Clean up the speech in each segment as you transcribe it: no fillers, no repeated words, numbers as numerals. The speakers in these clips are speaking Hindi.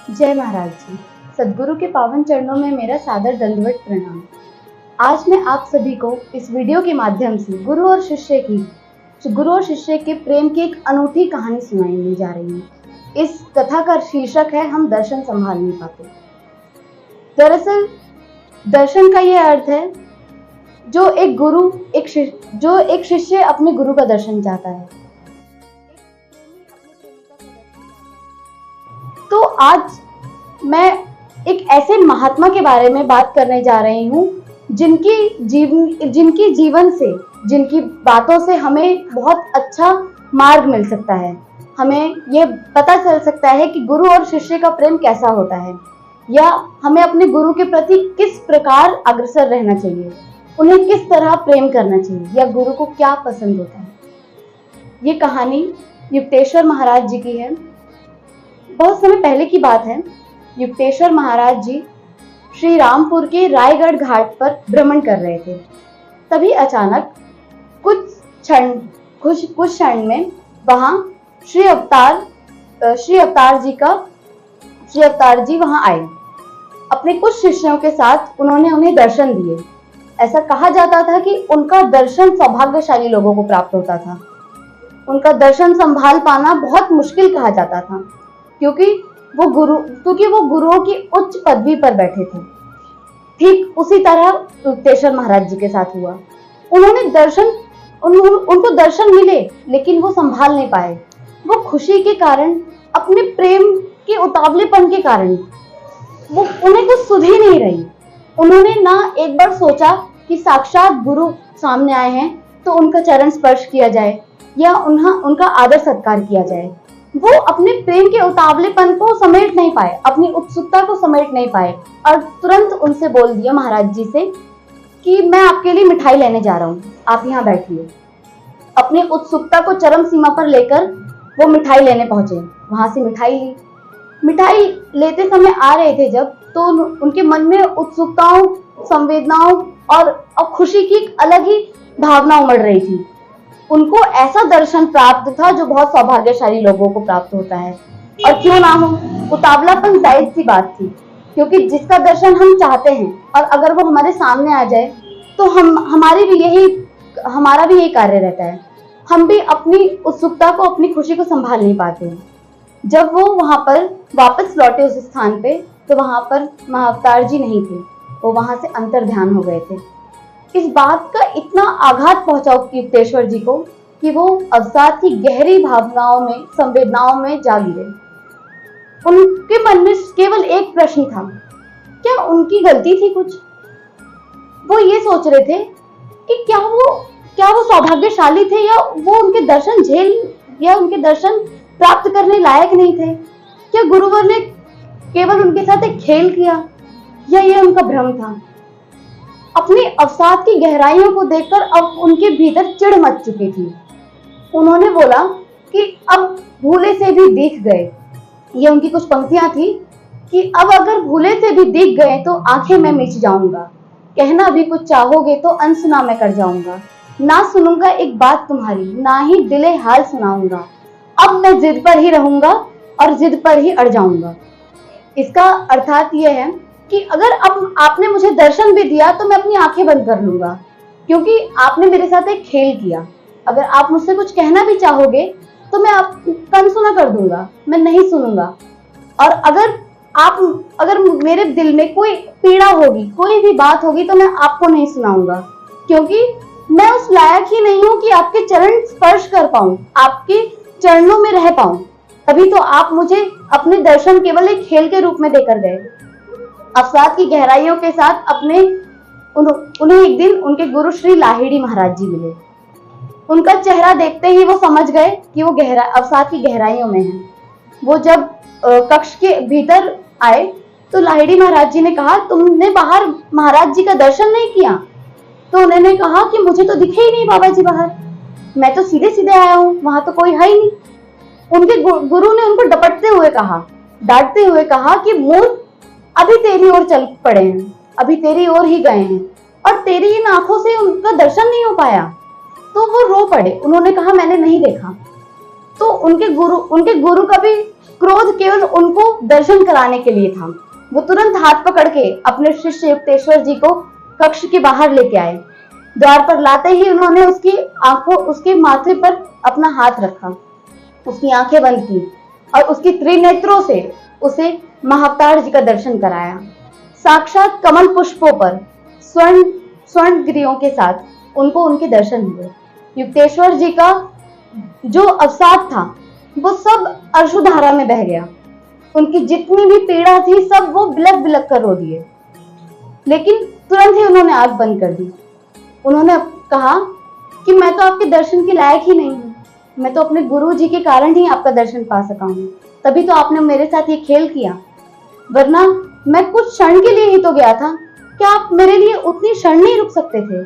जय महाराज जी। सद्गुरु के पावन चरणों में मेरा सादर दंडवत प्रणाम। आज मैं आप सभी को इस वीडियो के माध्यम से गुरु और शिष्य के प्रेम की एक अनूठी कहानी सुनाने जा रही हूँ। इस कथा का शीर्षक है हम दर्शन संभाल नहीं पाते। दरअसल दर्शन का यह अर्थ है जो एक शिष्य अपने गुरु का दर्शन चाहता है। तो आज मैं एक ऐसे महात्मा के बारे में बात करने जा रही हूँ जिनकी जीवन से, जिनकी बातों से हमें बहुत अच्छा मार्ग मिल सकता है। हमें ये पता चल सकता है कि गुरु और शिष्य का प्रेम कैसा होता है, या हमें अपने गुरु के प्रति किस प्रकार अग्रसर रहना चाहिए, उन्हें किस तरह प्रेम करना चाहिए, या गुरु को क्या पसंद होता है। ये कहानी युक्तेश्वर महाराज जी की है। बहुत समय पहले की बात है। युक्तेश्वर महाराज जी श्री रामपुर के रायगढ़ घाट पर भ्रमण कर रहे थे। तभी अचानक कुछ क्षण में वहां श्री अवतार जी वहां आए। अपने कुछ शिष्यों के साथ उन्होंने उन्हें दर्शन दिए। ऐसा कहा जाता था कि उनका दर्शन सौभाग्यशाली लोगों को प्राप्त होता था। उनका दर्शन संभाल पाना बहुत मुश्किल कहा जाता था, क्योंकि वो गुरुओं की उच्च पदवी पर बैठे थे। ठीक उसी तरह युक्तेश्वर महाराज जी के साथ हुआ। उनको दर्शन मिले, लेकिन वो संभाल नहीं पाए। वो खुशी के कारण, अपने प्रेम के उतावलेपन के कारण उन्हें कुछ सुध ही नहीं रही। उन्होंने ना एक बार सोचा कि साक्षात गुरु सामने आए हैं तो उनका चरण स्पर्श किया जाए या उनका आदर सत्कार किया जाए। वो अपने प्रेम के उतावलेपन को समेट नहीं पाए, अपनी उत्सुकता को समेट नहीं पाए, और तुरंत उनसे बोल दिया महाराज जी से कि मैं आपके लिए मिठाई लेने जा रहा हूँ, आप यहाँ बैठिए। अपनी उत्सुकता को चरम सीमा पर लेकर वो मिठाई लेने पहुंचे। वहां से मिठाई ली। मिठाई लेते समय आ रहे थे जब, तो उनके मन में उत्सुकताओं, संवेदनाओं और खुशी की एक अलग ही भावना उमड़ रही थी। उनको ऐसा दर्शन प्राप्त था जो बहुत सौभाग्यशाली लोगों को प्राप्त होता है, और क्यों ना हो, उतावलापन जायज सी बात थी, क्योंकि जिसका दर्शन हम चाहते हैं और अगर वो हमारे सामने आ जाए तो हमारा भी यही कार्य रहता है। हम भी अपनी उत्सुकता को, अपनी खुशी को संभाल नहीं पाते। जब वो वहां पर वापस लौटे उस स्थान पे, तो वहां पर महाअवतार जी नहीं थे। वो वहां से अंतर्ध्यान हो गए थे। इस बात का इतना आघात पहुंचा युक्तेश्वर जी को कि वो अवसाद की गहरी भावनाओं में, संवेदनाओं में जा गिरे। उनके मन में केवल एक प्रश्न था, क्या उनकी गलती थी कुछ? वो ये सोच रहे थे कि क्या वो सौभाग्यशाली थे, या वो उनके दर्शन प्राप्त करने लायक नहीं थे? क्या गुरुवर ने केवल उनके साथ एक खेल किया, या ये उनका भ्रम था? अपनी अवसाद की गहराइयों को देखकर अब उनके भीतर चिढ़ मच चुकी थी। उन्होंने बोला कि अब भूले से भी दिख गए, ये उनकी कुछ पंक्तियां थी कि अब अगर भूले से भी दिख गए तो आंखें मैं मिच जाऊंगा, कहना भी कुछ चाहोगे तो अनसुना मैं कर जाऊंगा, ना सुनूंगा एक बात तुम्हारी, ना ही दिले हाल सुनाऊंगा, अब मैं जिद पर ही रहूंगा और जिद पर ही अड़ जाऊंगा। इसका अर्थात यह है कि अगर अब आपने मुझे दर्शन भी दिया तो मैं अपनी आंखें बंद कर लूंगा, क्योंकि आपने मेरे साथ एक खेल किया। अगर आप मुझसे कुछ कहना भी चाहोगे तो मैं अनसुना कर दूंगा, मैं नहीं सुनूंगा। और अगर मेरे दिल में कोई पीड़ा होगी, कोई भी बात होगी, तो मैं आपको नहीं सुनाऊंगा, क्योंकि मैं उस लायक ही नहीं हूं कि आपके चरण स्पर्श कर पाऊं, आपके चरणों में रह पाऊं। तभी तो आप मुझे अपने दर्शन केवल एक खेल के रूप में देकर गए। अवसाद की गहराइयों के साथ उन्हें एक दिन उनके गुरु श्री लाहिड़ी महाराज जी मिले। उनका चेहरा देखते ही वो समझ गए कि वो अवसाद की गहराइयों में है। वो जब कक्ष के भीतर आए तो लाहिड़ी महाराज जी ने कहा, तुमने बाहर महाराज जी का दर्शन नहीं किया? तो उन्होंने कहा कि मुझे तो दिखे ही नहीं बाबा जी बाहर, मैं तो सीधे सीधे आया हूँ, वहां तो कोई है ही नहीं। उनके गुरु ने उनको डांटते हुए कहा कि मूर्ख, अभी तेरी ओर चल पड़े हैं, अभी तेरी ओर ही गए हैं, और तेरी इन आंखों से उनका दर्शन नहीं हो पाया। तो वो रो पड़े। उन्होंने कहा मैंने नहीं देखा। तो उनके गुरु का भी क्रोध केवल उनको दर्शन कराने के लिए था। वो तुरंत हाथ पकड़ के अपने शिष्य युक्तेश्वर जी को कक्ष के बाहर लेके आए। द्वार पर लाते ही उन्होंने उसके माथे पर अपना हाथ रखा, उसकी आंखें बंद की और उसकी त्रिनेत्रों से उसे महाअवतार जी का दर्शन कराया। साक्षात कमल पुष्पों पर स्वर्ण गिरियों के साथ उनको उनके दर्शन हुए। युक्तेश्वर जी का जो अवसाद था वो सब अश्रुधारा में बह गया। उनकी जितनी भी पीड़ा थी सब वो बिलक बिलक कर रो दिए। लेकिन तुरंत ही उन्होंने आंख बंद कर दी। उन्होंने कहा कि मैं तो आपके दर्शन के लायक ही नहीं हूँ, मैं तो अपने गुरु जी के कारण ही आपका दर्शन पा सका हूँ, तभी तो आपने मेरे साथ ये खेल किया, वरना मैं कुछ क्षण के लिए ही तो गया था। क्या आप मेरे लिए उतनी क्षण नहीं रुक सकते थे?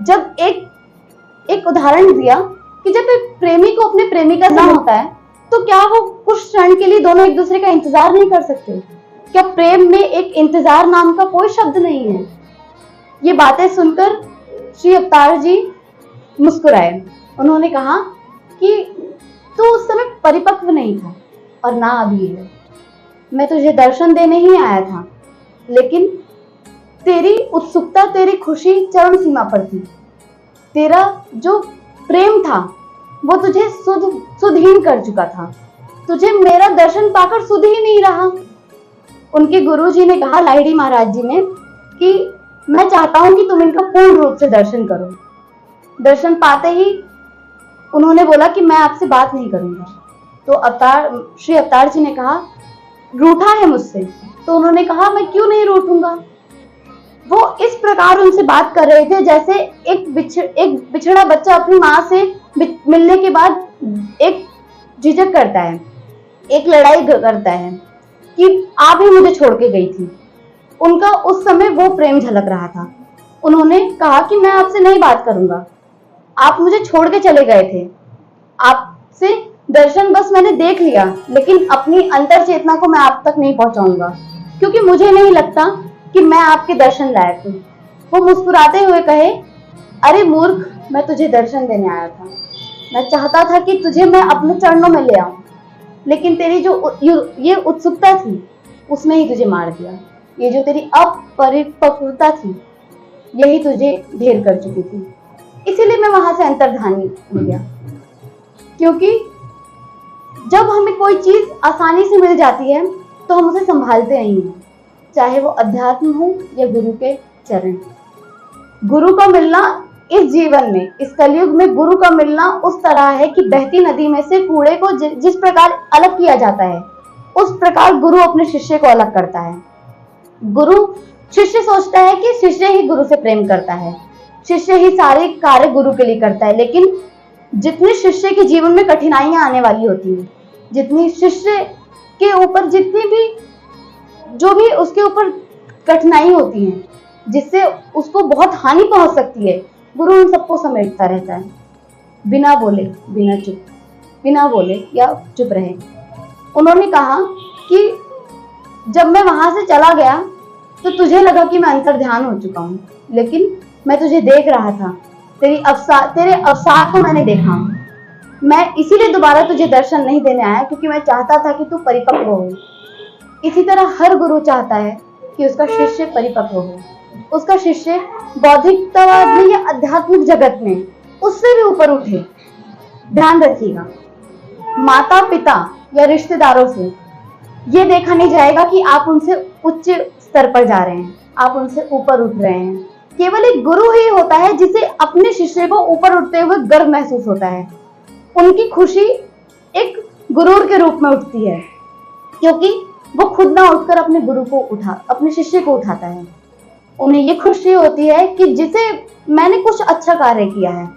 जब एक उदाहरण दिया कि जब एक प्रेमी को अपने प्रेमिका से होता है तो क्या वो कुछ क्षण के लिए दोनों एक दूसरे का इंतजार नहीं कर सकते? क्या प्रेम में एक इंतजार नाम का कोई शब्द नहीं है? ये बातें सुनकर श्री अवतार जी मुस्कुराए। उन्होंने कहा कि तू उस समय परिपक्व नहीं था और ना अभी है। मैं तुझे दर्शन देने ही आया था, लेकिन तेरी उत्सुकता, तेरी खुशी चरम सीमा पर थी। तेरा जो प्रेम था वो तुझे सुधहीन कर चुका था। तुझे मेरा दर्शन पाकर सुध ही नहीं रहा। उनके गुरुजी ने कहा, लाहिड़ी महाराज जी ने, कि मैं चाहता हूं कि तुम इनका पूर्ण रूप से दर्शन करो। दर्शन पाते ही उन्होंने बोला कि मैं आपसे बात नहीं करूंगा। तो श्री अवतार जी ने कहा, रूठा है मुझसे? तो उन्होंने कहा, मैं क्यों नहीं रूठूंगा। वो इस प्रकार उनसे बात कर रहे थे जैसे एक बिछड़ा बच्चा अपनी माँ से मिलने के बाद एक झिझक करता है, एक लड़ाई करता है कि आप ही मुझे छोड़ के गई थी। उनका उस समय वो प्रेम झलक रहा था। उन्होंने कहा कि मैं आपसे नहीं बात करूंगा, आप मुझे छोड़ के चले गए थे, आपसे दर्शन बस मैंने देख लिया, लेकिन अपनी अंतर चेतना को मैं आप तक नहीं पहुंचाऊंगा, क्योंकि मुझे नहीं लगता कि मैं आपके दर्शन लायक हूँ। वो मुस्कुराते हुए कहे, अरे मूर्ख, मैं तुझे दर्शन देने आया था। मैं चाहता था कि तुझे मैं अपने चरणों में ले आऊं, लेकिन तेरी जो ये उत्सुकता थी उसने ही तुझे मार दिया। ये जो तेरी अपरिपक्वता थी यही तुझे ढेर कर चुकी थी। इसीलिए मैं वहां से अंतर्धानी हो गया, क्योंकि जब हमें कोई चीज आसानी से मिल जाती है तो हम उसे संभालते नहीं हैं, चाहे वो अध्यात्म हो या गुरु के चरण। गुरु का मिलना इस जीवन में, इस कलयुग में गुरु का मिलना उस तरह है कि बहती नदी में से कूड़े को जिस प्रकार अलग किया जाता है, उस प्रकार गुरु अपने शिष्य को अलग करता है। गुरु शिष्य सोचता है कि शिष्य ही गुरु से प्रेम करता है, शिष्य ही सारे कार्य गुरु के लिए करता है, लेकिन जितने शिष्य के जीवन में कठिनाइयां आने वाली होती हैं, जितनी शिष्य के ऊपर जो भी उसके ऊपर कठिनाई होती है, जिससे उसको बहुत हानि पहुंच सकती है, गुरु उन सबको समेटता रहता है, बिना बोले, बिना बोले या चुप रहे। उन्होंने कहा कि जब मैं वहां से चला गया तो तुझे लगा कि मैं अंतर्ध्यान हो चुका हूँ, लेकिन मैं तुझे देख रहा था, तेरे अवसाद को मैंने देखा। मैं इसीलिए दोबारा तुझे दर्शन नहीं देने आया, क्योंकि मैं चाहता था कि तू परिपक्व हो। इसी तरह हर गुरु चाहता है कि उसका शिष्य परिपक्व हो, उसका शिष्य बौद्धिकतावाद में या आध्यात्मिक जगत में उससे भी ऊपर उठे। ध्यान रखिएगा, माता पिता या रिश्तेदारों से ये देखा नहीं जाएगा कि आप उनसे उच्च स्तर पर जा रहे हैं, आप उनसे ऊपर उठ रहे हैं। केवल एक गुरु ही होता है जिसे अपने शिष्य को ऊपर उठते हुए गर्व महसूस होता है। उनकी खुशी एक गुरूर के रूप में उठती है, क्योंकि वो खुद ना उठकर अपने शिष्य को उठाता है। उन्हें ये खुशी होती है कि जिसे मैंने कुछ अच्छा कार्य किया है,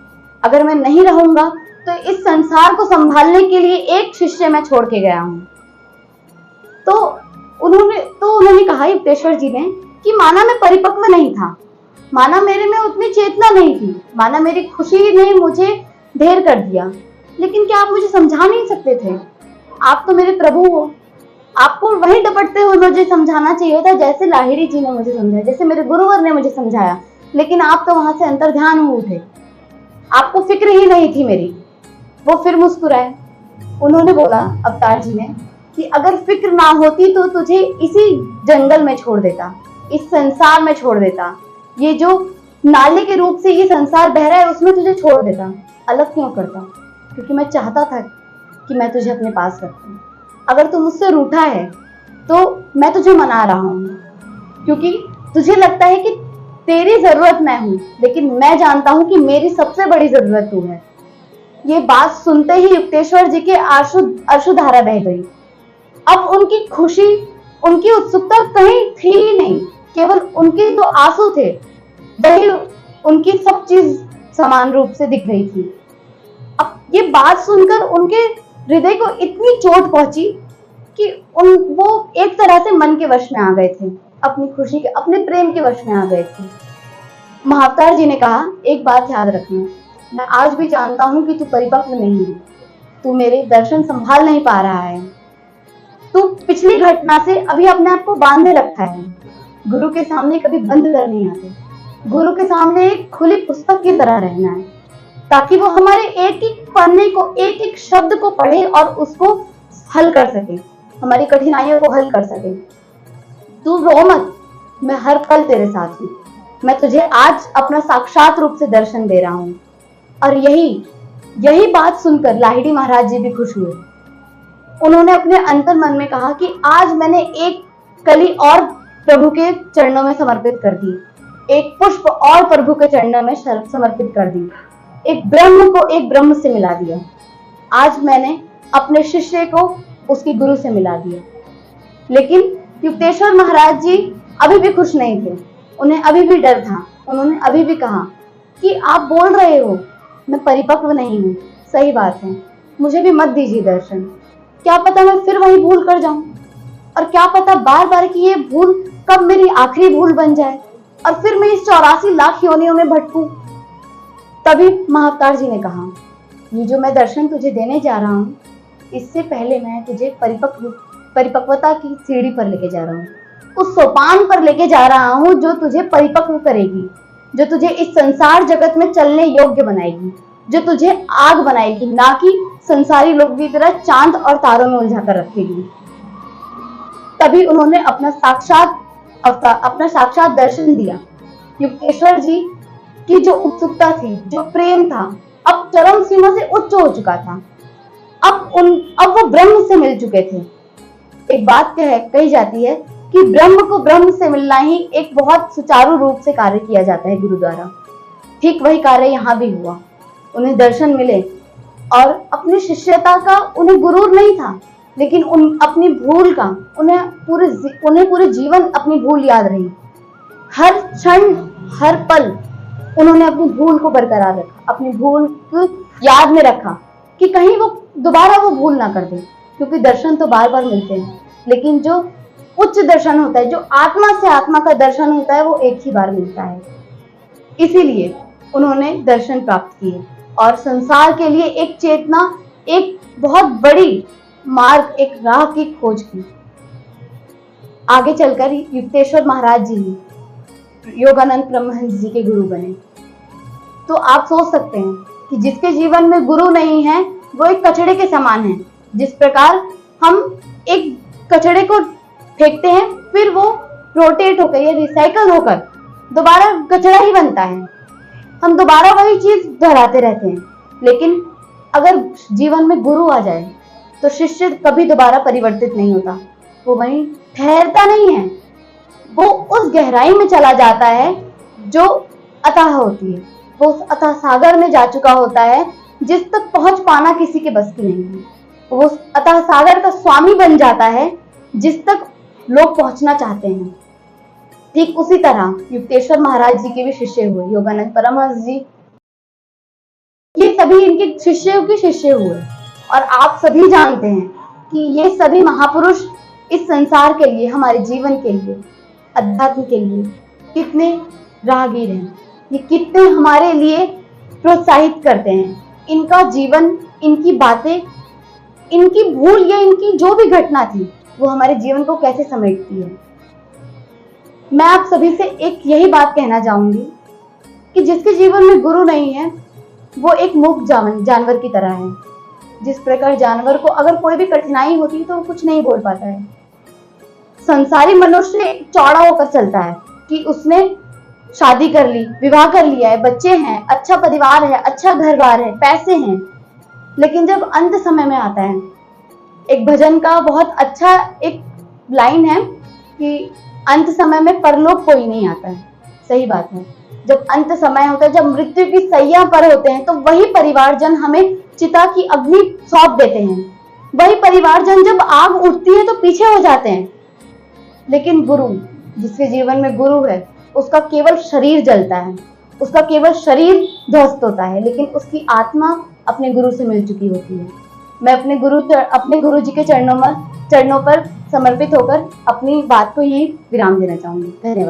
अगर मैं नहीं रहूंगा तो इस संसार को संभालने के लिए एक शिष्य मैं छोड़ के गया हूं। तो उन्होंने कहा युक्तेश्वर जी ने कि माना मैं परिपक्व नहीं था, माना मेरे में उतनी चेतना नहीं थी, माना मेरी खुशी ने मुझे ढेर कर दिया, लेकिन क्या आप मुझे समझा नहीं सकते थे? आप तो मेरे प्रभु हो, आपको वहीं डपटते हुए मुझे समझाना चाहिए था, जैसे लाहिड़ी जी ने मुझे समझाया, जैसे मेरे गुरुवर ने मुझे समझाया। लेकिन आप तो वहां से अंतर्ध्यान हो उठे, आपको फिक्र ही नहीं थी मेरी। वो फिर मुस्कुराए। उन्होंने बोला, अवतार जी ने, कि अगर फिक्र ना होती तो तुझे इसी जंगल में छोड़ देता, इस संसार में छोड़ देता, ये जो नाले के रूप से ये संसार बह रहा है उसमें तुझे छोड़ देता। अलग क्यों करता? क्योंकि मैं चाहता था कि मैं तुझे अपने पास रखूं। अगर तू मुझसे रूठा है तो मैं तुझे मना रहा हूं, क्योंकि तुझे लगता है कि तेरी जरूरत मैं हूं, लेकिन मैं जानता हूं कि मेरी सबसे बड़ी जरूरत तू है। ये बात सुनते ही युक्तेश्वर जी के अश्रुधारा बह गई। अब उनकी खुशी, उनकी उत्सुकता कहीं थी ही नहीं, केवल उनके जो आंसू थे वही उनकी सब चीज समान रूप से दिख रही थी। अब ये बात सुनकर उनके हृदय को इतनी चोट पहुंची कि वो एक तरह से मन के वश में आ गए थे, अपनी खुशी के, अपने प्रेम के वश में आ गए थे। महाअवतार जी ने कहा, एक बात याद रखना, मैं आज भी जानता हूं कि तू परिपक्व नहीं है, तू मेरे दर्शन संभाल नहीं पा रहा है, तू पिछली घटना से अभी अपने आप को बांधे रखा है। गुरु के सामने कभी बंद कर नहीं आते, गुरु के सामने एक खुली पुस्तक की तरह रहना है, ताकि वो हमारे एक एक पन्ने को, एक एक शब्द को पढ़े और उसको हल कर सके, हमारी कठिनाइयों को हल कर सके। तू रो मत, मैं हर पल तेरे साथ हूँ, मैं तुझे आज अपना साक्षात रूप से दर्शन दे रहा हूँ। और यही बात सुनकर लाहिड़ी महाराज जी भी खुश हुए। उन्होंने अपने अंतर मन में कहा कि आज मैंने एक कली और प्रभु के चरणों में समर्पित कर दी, एक पुष्प और प्रभु के चरणों में समर्पित कर दी, एक ब्रह्म को एक ब्रह्म से मिला दिया। आज मैंने अपने शिष्य को उसकी गुरु से मिला दिया। लेकिन युक्तेश्वर महाराज जी अभी भी खुश नहीं थे, उन्हें अभी भी डर था। उन्होंने अभी भी कहा कि आप बोल रहे हो मैं परिपक्व नहीं हूँ, सही बात है, मुझे भी मत दीजिए दर्शन, क्या पता मैं फिर वही भूल कर जाऊं, और क्या पता बार बार की ये भूल कब मेरी आखिरी भूल बन जाए और फिर मैं इस 84 लाख योनियों में भटकूं। तभी महाअवतार जी ने कहा, ये जो मैं दर्शन तुझे देने जा रहा हूँ, इससे पहले मैं तुझे परिपक्वता की सीढ़ी पर लेके जा रहा हूँ, उस सोपान पर लेके जा रहा हूँ जो तुझे परिपक्व करेगी, जो तुझे इस संसार जगत में चलने योग्य बनाएगी, जो तुझे आग बनाएगी, ना कि संसारी लोग की तरह चांद और तारों में उलझा कर रखेगी। तभी उन्होंने अपना साक्षात दर्शन दिया। युक्तेश्वर जी की जो उत्सुकता थी, जो प्रेम था, अब चरम सीमा से उच्च हो चुका था। अब वो ब्रह्म से मिल चुके थे। एक बात कही जाती है कि ब्रह्म को ब्रह्म से मिलना ही एक बहुत सुचारू रूप से कार्य किया जाता है गुरु द्वारा। ठीक वही कार्य यहाँ भी हुआ। उन्हें दर्शन मिले और अपनी शिष्यता का उन्हें गुरूर नहीं था, लेकिन अपनी भूल का उन्हें पूरे जीवन अपनी भूल याद रही। हर क्षण, हर पल उन्होंने अपनी भूल को बरकरार रखा, अपनी भूल को याद में रखा कि कहीं वो दोबारा वो भूल ना कर दे, क्योंकि दर्शन तो बार बार मिलते हैं, लेकिन जो उच्च दर्शन होता है, जो आत्मा से आत्मा का दर्शन होता है, वो एक ही बार मिलता है। इसीलिए उन्होंने दर्शन प्राप्त किए और संसार के लिए एक चेतना, एक बहुत बड़ी मार्ग, एक राह की खोज की। आगे चलकर युक्तेश्वर महाराज जी योगानंद परमहंस जी के गुरु बने। तो आप सोच सकते हैं कि जिसके जीवन में गुरु नहीं है वो एक कचड़े के समान है। जिस प्रकार हम एक कचड़े को फेंकते हैं, फिर वो रोटेट होकर या रिसाइकल होकर दोबारा कचड़ा ही बनता है, हम दोबारा वही चीज दोहराते रहते हैं। लेकिन अगर जीवन में गुरु आ जाए तो शिष्य कभी दोबारा परिवर्तित नहीं होता, वो वहीं ठहरता नहीं है, वो उस गहराई में चला जाता है जो अथाह होती है, वो उस अथाह सागर में जा चुका होता है जिस तक पहुंच पाना किसी के बस की नहीं है। वो उस अथाह सागर का स्वामी बन जाता है जिस तक लोग पहुंचना चाहते हैं। ठीक उसी तरह युक्तेश्वर महाराज जी के भी शिष्य हुए, योगानंद परमहंस जी, ये सभी इनके शिष्यों के शिष्य हुए। और आप सभी जानते हैं कि ये सभी महापुरुष इस संसार के लिए, हमारे जीवन के लिए, अध्यात्म के लिए कितने राहगीर हैं, ये कितने हमारे लिए प्रोत्साहित करते हैं। इनका जीवन, इनकी बातें, इनकी भूल या इनकी जो भी घटना थी वो हमारे जीवन को कैसे समेटती है। मैं आप सभी से एक यही बात कहना चाहूंगी कि जिसके जीवन में गुरु नहीं है वो एक मूक जानवर की तरह है। जिस प्रकार जानवर को अगर कोई भी कठिनाई होती है तो वो कुछ नहीं बोल पाता है, संसारी मनुष्य चौड़ा होकर चलता है कि उसने शादी कर ली, विवाह कर लिया है, बच्चे हैं, अच्छा परिवार है, अच्छा घर बार है, पैसे हैं। लेकिन जब अंत समय में आता है, एक भजन का बहुत अच्छा एक लाइन है कि अंत समय में परलोक कोई नहीं आता है। सही बात है, जब अंत समय होता है, जब मृत्यु की सैया पर होते हैं, तो वही परिवारजन हमें चिता की अग्नि सौंप देते हैं। वही परिवारजन जब आग उठती है तो पीछे हो जाते हैं। लेकिन गुरु, जिसके जीवन में गुरु है, उसका केवल शरीर जलता है, उसका केवल शरीर ध्वस्त होता है, लेकिन उसकी आत्मा अपने गुरु से मिल चुकी होती है। मैं अपने गुरु जी के चरणों पर समर्पित होकर अपनी बात को यही विराम देना चाहूंगी। धन्यवाद।